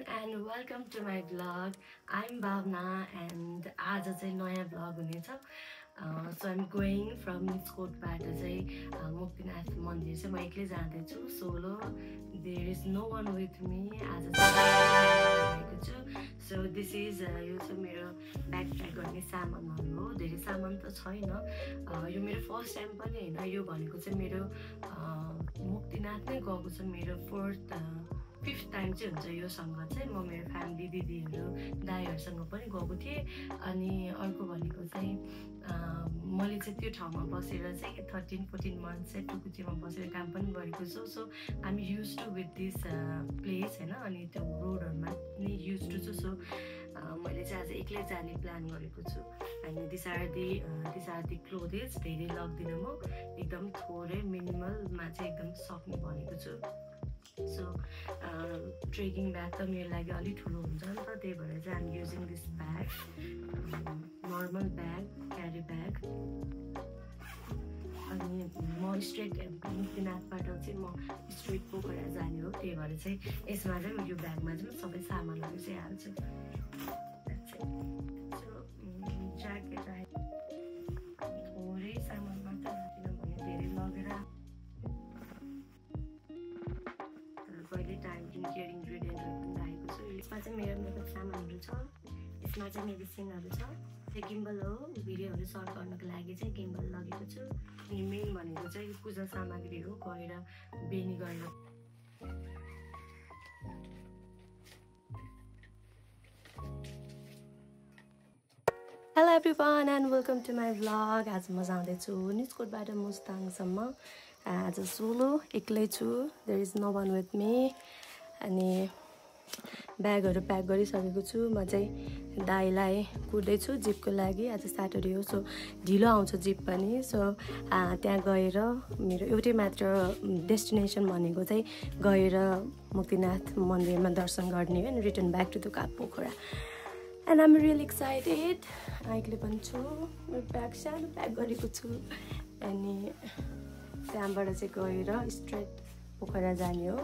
and welcome to my vlog. I'm Bhavna and आज चाहिँ नयाँ vlog हुनेछ. So I'm going from Niskotबाट चाहिँ मुक्तिनाथ मन्दिर चाहिँ म एक्लै जाँदैछु solo. There is no one with me. आज चाहिँ छु. So this is यो चाहिँ मेरो ब्याग प्याक गर्ने सामानहरु हो. धेरै सामान त छैन. यो मेरो फर्स्ट टाइम पनि हैन. यो भनेको चाहिँ मेरो मुक्तिनाथ नै गएको छ मेरो फिफ्थ टाइम चाहिँ हुन्छ यो सँग चाहिँ म मेरो फ्यामिली दिदीहरु दाइहरुसँग पनि गएको थिए अनि अर्को भनेको चाहिँ मैले चाहिँ त्यो ठाउँमा बसेर चाहिँ 13-14 मन्थ्स चाहिँ टुकुचीमा बसेर काम पनि गरेको छु so I am used to with this place हैन अनि त्यो रोडहरुमा नि युज्ड टु छु सो मैले चाहिँ आज एक्लै जाने प्लान गरेको छु अनि दिस आर दि क्लोथेस धेरै लग्दिन म एकदम थोरै मिनिमलमा चाहिँ एकदम सक्ने भनेको छु So, trekking bag त मेरो लागि अलि ठुलो हुन्छ नि त त्यही भएर चाहिँ I'm using this bag, normal bag, carry bag. अनि म स्ट्रेट मुक्तिनाथबाट चाहिँ म स्ट्रेट पोखरा जाने हो त्यही भएर चाहिँ यसमा चाहिँ यो ब्यागमा चाहिँ सबै सामानहरु चाहिँ हाल्छु. So, ज्याकेट आयो थोरै सामान मात्र किनभने धेरै लगेर टाइम केयर इन्ग्रेडियन्टहरु पनि राखेको छु. यसमा चाहिँ मेरो मेकअप सामानहरु छ. यसमा चाहिँ मेडिसिनहरु छ. यो गिम्बल हो. भिडियोहरु सर्ट गर्नको लागि चाहिँ गिम्बल लगेको छु. अनि मेन भनेको चाहिँ पूजा सामग्री हो. गएर बेनी गरेर Hello everyone and welcome to my vlog. आज म जाँदै छु निस्कोटबाट मुस्ताङसम्म. आज सोलो एक्लै छु. There is no one with me. अनि ब्यागहरु प्याक गरिसकेको छु. म चाहिँ दाइलाई कुर्दै छु जिपको लागि. आज सैटरडे हो सो ढिलो आउँछ जिप पनि. सो त्यहाँ गएर मेरो एउटै मात्र डेस्टिनेसन भनेको चाहिँ गएर मुक्तिनाथ मन्दिरमा दर्शन गर्ने हो अनि return back to the Pokhara. And I'm really excited. अहिले पनि छु. मेरो ब्याग सानो प्याक गरेको छु. अनि त्यहाँबाट चाहिँ गएर स्ट्रेट पोखरा जाने हो.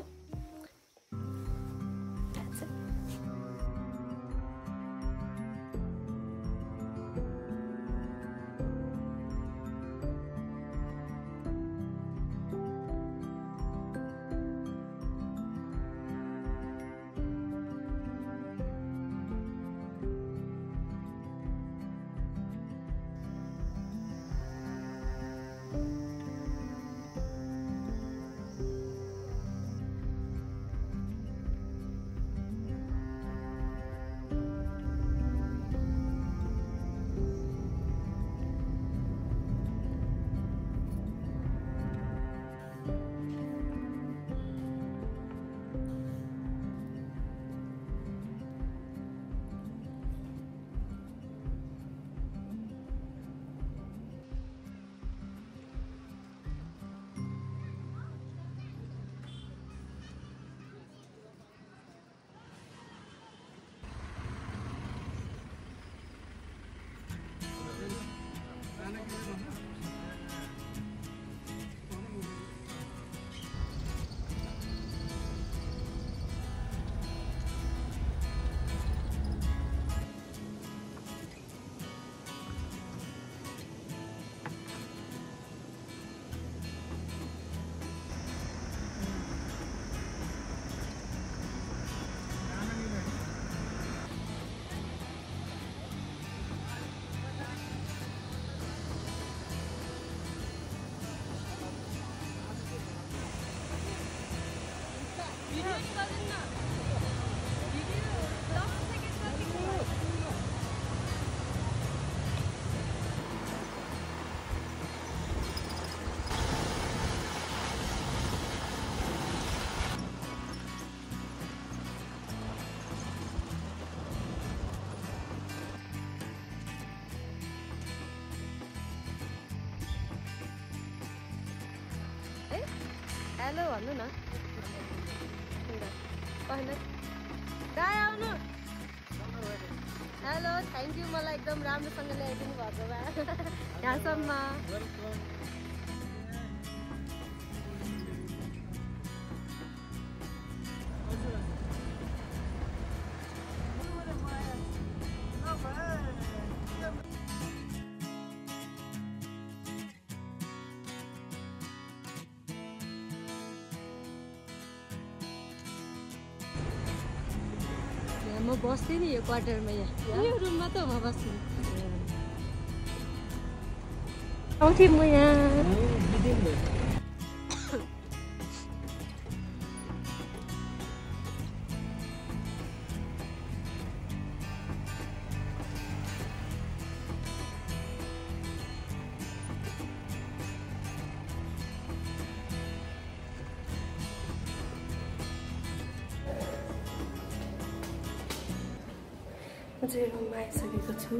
हेलो भन्नु न आउनु हेलो थ्याङ्क यू मलाई एकदम राम्रोसँग ल्याइदिनु भएको भए यहाँसम्म म बस्थे नि यो क्वार्टरमा यहाँ यो रुममा त म बस्छु आउँथे म यहाँ म चाहिँ रुममा आइसकेको छु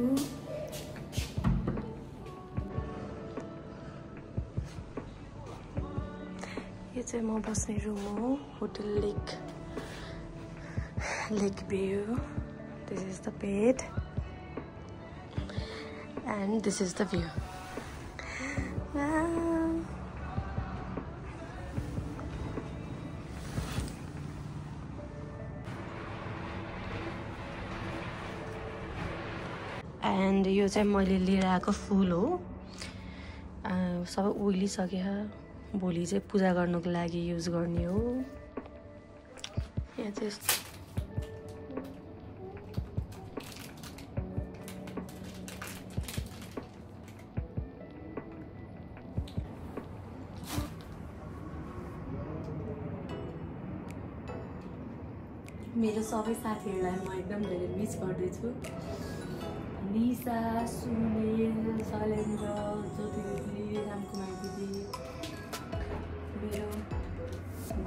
यो चाहिँ म बस्ने रुम हो hotel lake view this is the bed and this is the view and यो चाहिँ मैले लिएर आएको फुल हो सबै उइलिसक्यो भोलि चाहिँ पूजा गर्नुको लागि युज गर्ने हो यहाँ चाहिँ मेरो सबै साथीहरूलाई म एकदम धेरै मिस गर्दैछु निसा सुनिल शैलेन्द्र ज्योति दिदी रामकुमार दिदी मेरो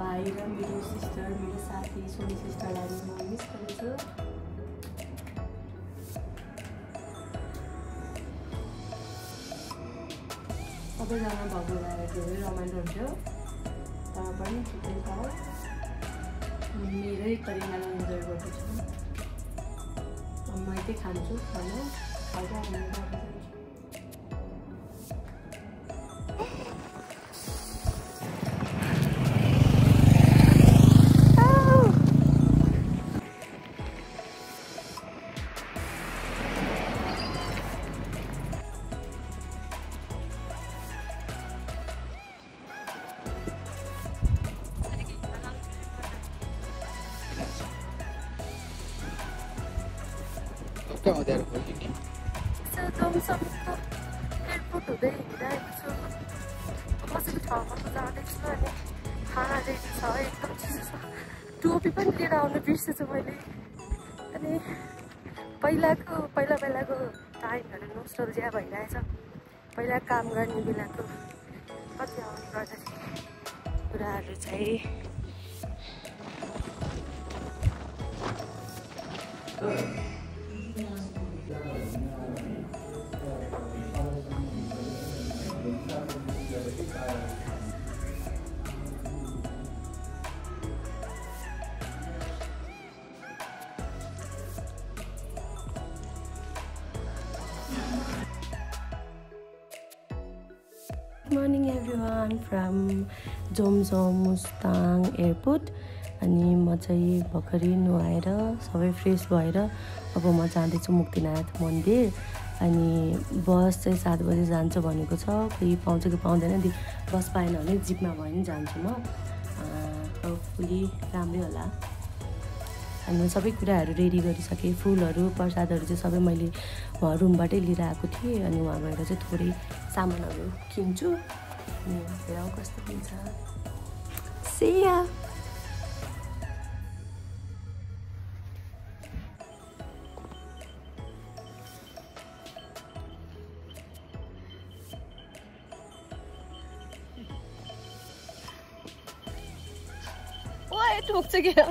भाइ र मेरो सिस्टर मेरो साथी सोनी सिस्टरलाई म मिस गर्छु सबैजना भगु भएर धेरै रमाइलो हुन्थ्यो तर पनि ठिकै छ मेरै परिवारलाई इन्जोय गर्दैछु म यतै खान्छु खाना खाजा एयरपोर्ट हुँदै हिँडिरहेको छु बसेको ठाउँमा त जाँदैछु अनि खाना रेडी छ एकदम चिसो छ टोपी पनि लिएर आउनु बिर्सेछु मैले अनि पहिलाको टाइमहरू नोस्टल्जिया भइरहेछ पहिला काम गर्ने बेलाको कति आउने गर्दाखेरि कुराहरू चाहिँ morning everyone from Jomsom Mustang airport अनि म चाहिँ भर्खरै नुहाएर सबै फ्रेस भएर अब म जाँदैछु मुक्तिनाथ मन्दिर अनि बस चाहिँ 7 बजे जान्छ भनेको छ खोइ पाउँछ कि पाउँदैन बस पाएन भने जिपमा भयो भने जान्छु म होपफुली राम्रै होला अनि सबै कुराहरू रेडी गरिसकेँ फुलहरू प्रसादहरू चाहिँ सबै मैले रुमबाटै लिएर आएको थिएँ अनि वहाँ गएर चाहिँ थोरै सामानहरू किन्छु अनि हेरौँ कस्तो किन्छ सिया ओए ठोक्छ क्या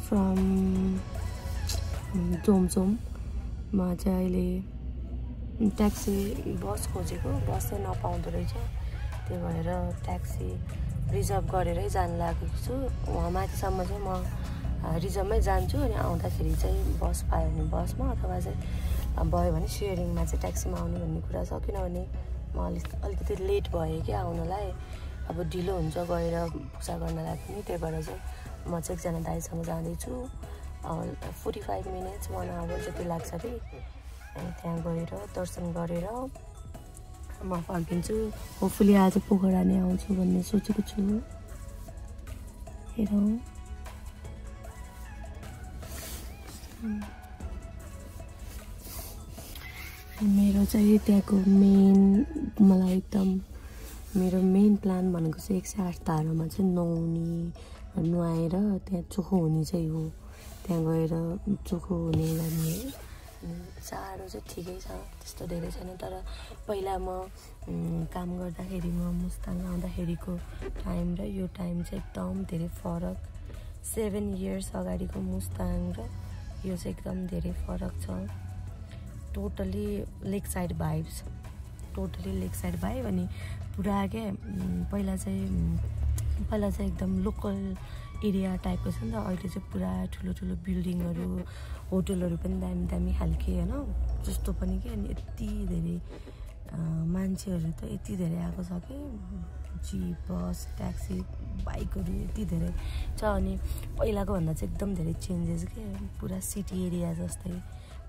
from जोमसोममा चाहिँ अहिले ट्याक्सी बस खोजेको, बस चाहिँ नपाउँदो रहेछ। त्यही भएर ट्याक्सी रिजर्भ गरेरै जान लागेको छु। वहाँ माथिसम्म चाहिँ म रिजर्भमै जान्छु, अनि आउँदाखेरि चाहिँ बस पायो भने बसमा, अथवा चाहिँ भयो भने सेयरिङमा चाहिँ ट्याक्सीमा आउने भन्ने कुरा छ। किनभने म अलिकति लेट भएँ कि आउनलाई, अब ढिलो हुन्छ गएर पूजा गर्नलाई पनि। त्यही भएर चाहिँ म चाहिँ एकजना दाइसँग जाँदैछु। 45 मिनट्स 1 आवर जति लाग्छ अरे। अनि त्यहाँ गएर दर्शन गरेर म फर्किन्छु। होपफुली आज पोखरा नै आउँछु भन्ने सोचेको छु। हेरौँ। मेरो चाहिँ त्यहाँको मलाई एकदम मेरो मेन प्लान भनेको चाहिँ 108 धारामा चाहिँ नुहाएर त्यहाँ चोखो हुने चाहिँ हो। त्यहाँ गएर चोखो हुने गर्ने चाडो चाहिँ ठिकै छ, त्यस्तो धेरै छैन। तर पहिला म काम गर्दाखेरि म मुस्ताङ आउँदाखेरिको टाइम र यो टाइम चाहिँ एकदम धेरै फरक। 7 इयर्स अगाडिको मुस्ताङ र यो चाहिँ एकदम धेरै फरक छ। टोटली लेक साइड भाइब्स, अनि पुरा क्या पहिला चाहिँ एकदम लोकल एरिया टाइपको छ नि त। अहिले चाहिँ पुरा ठुलो बिल्डिङहरू, होटलहरू पनि दामी खालके होइन, जस्तो पनि क्या। अनि यति धेरै मान्छेहरू त यति धेरै आएको छ कि जीप, बस, ट्याक्सी, बाइकहरू यति धेरै छ। अनि पहिलाको भन्दा चाहिँ एकदम धेरै चेन्जेस के, पुरा सिटी एरिया जस्तै।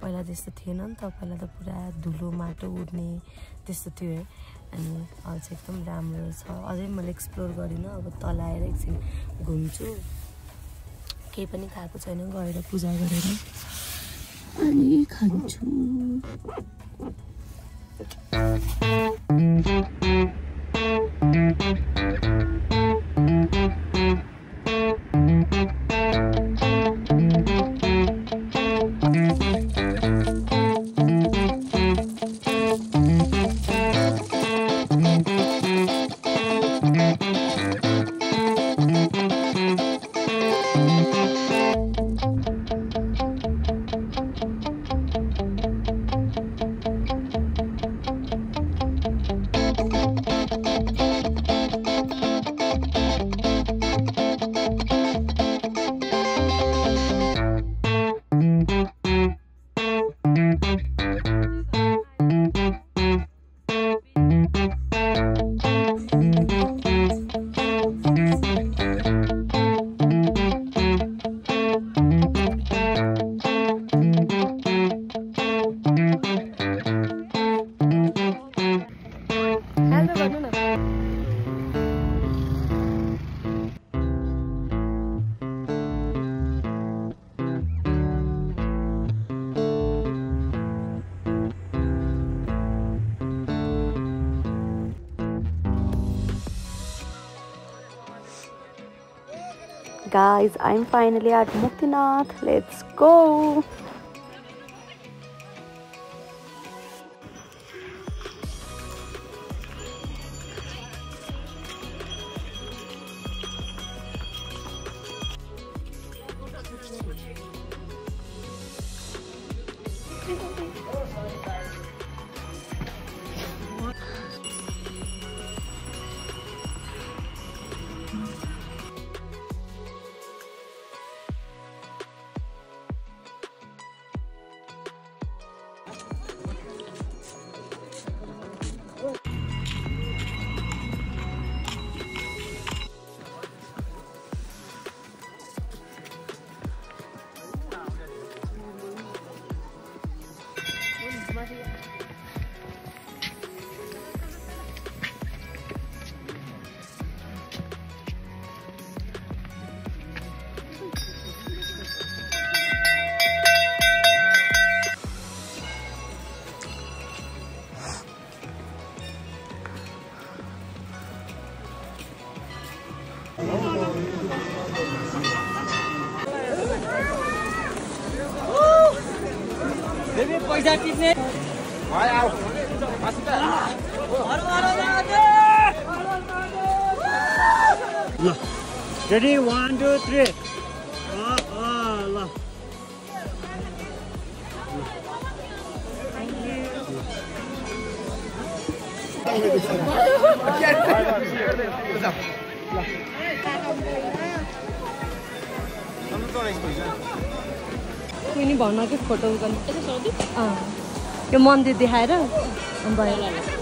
पहिला त्यस्तो थिएन नि त, पहिला त पुरा धुलो माटो उड्ने त्यस्तो थियो है। अनि अहिले चाहिँ एकदम राम्रो छ। अझै मैले एक्सप्लोर गरिनँ, अब तल आएर एकछिन घुम्छु। केही पनि खाएको छैन, गएर पूजा गरेर अनि खान्छु। Guys, I'm finally at Muktinath. Let's go! पैसा टिप्ने ल रेडी 1 2 3 ल कुनै भन्न कि फोटो यो मन्दिर देखाएर भयो